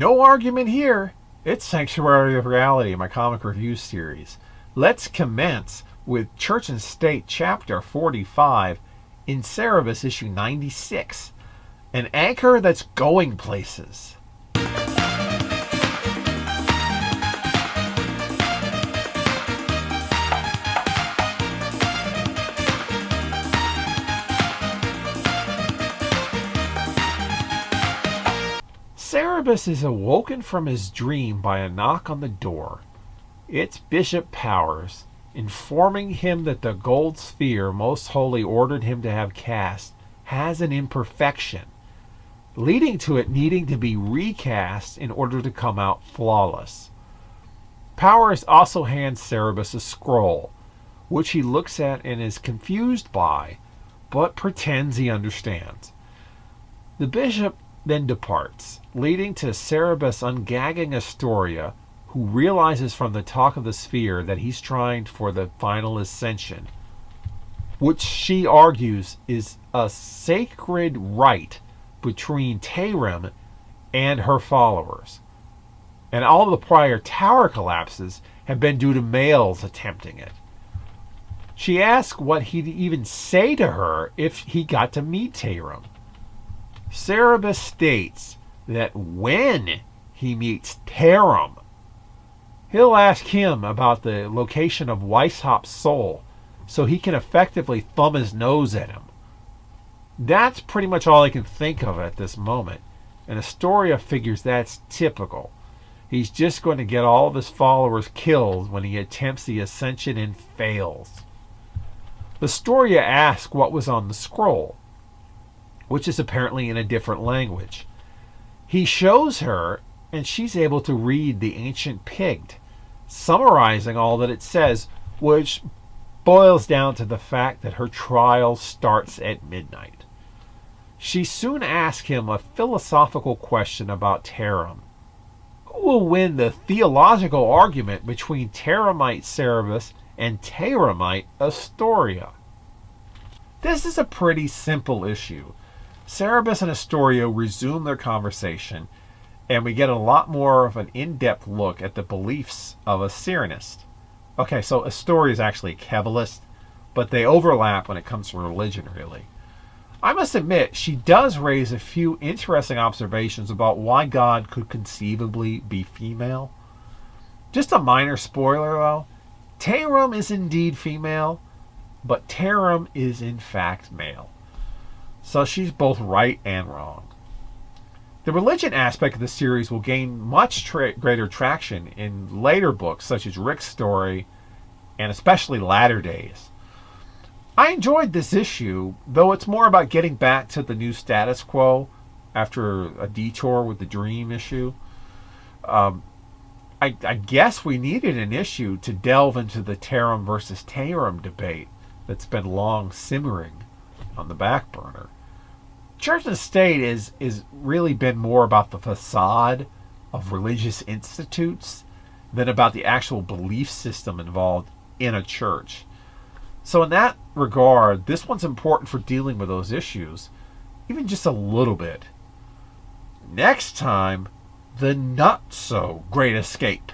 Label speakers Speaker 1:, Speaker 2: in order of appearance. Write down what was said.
Speaker 1: No argument here. It's Sanctuary of Reality, my comic review series. Let's commence with Church and State, Chapter 45, in Cerebus, issue 96. An anchor that's going places. Cerebus is awoken from his dream by a knock on the door. It's Bishop Powers, informing him that the gold sphere Most Holy ordered him to have cast has an imperfection, leading to it needing to be recast in order to come out flawless. Powers also hands Cerebus a scroll, which he looks at and is confused by, but pretends he understands. The bishop then departs, leading to Cerebus ungagging Astoria, who realizes from the talk of the sphere that he's trying for the final ascension, which she argues is a sacred right between Tarim and her followers. And all the prior tower collapses have been due to males attempting it. She asks what he'd even say to her if he got to meet Tarim. Cerebus states that when he meets Tarim, he'll ask him about the location of Weisshop's soul so he can effectively thumb his nose at him. That's pretty much all I can think of at this moment, and Astoria figures that's typical. He's just going to get all of his followers killed when he attempts the ascension and fails. Astoria asks what was on the scroll, which is apparently in a different language. He shows her, and she's able to read the ancient Pigt, summarizing all that it says, which boils down to the fact that her trial starts at midnight. She soon asks him a philosophical question about Tarim. Who will win the theological argument between Tarimite Cerebus and Tarimite Astoria? This is a pretty simple issue. Cerebus and Astoria resume their conversation, and we get a lot more of an in-depth look at the beliefs of a Cyrenist. Okay, so Astoria is actually a Kebalist, but they overlap when it comes to religion, really. I must admit, she does raise a few interesting observations about why God could conceivably be female. Just a minor spoiler, though. Tarim is indeed female, but Tarim is in fact male. So she's both right and wrong. The religion aspect of the series will gain much greater traction in later books such as Rick's Story and especially Latter Days. I enjoyed this issue, though it's more about getting back to the new status quo after a detour with the Dream issue. I guess we needed an issue to delve into the Tarim versus Tarim debate that's been long simmering on the back burner. Church and State is really been more about the facade of religious institutes than about the actual belief system involved in a church. So in that regard, this one's important for dealing with those issues, even just a little bit. Next time, the not so great escape.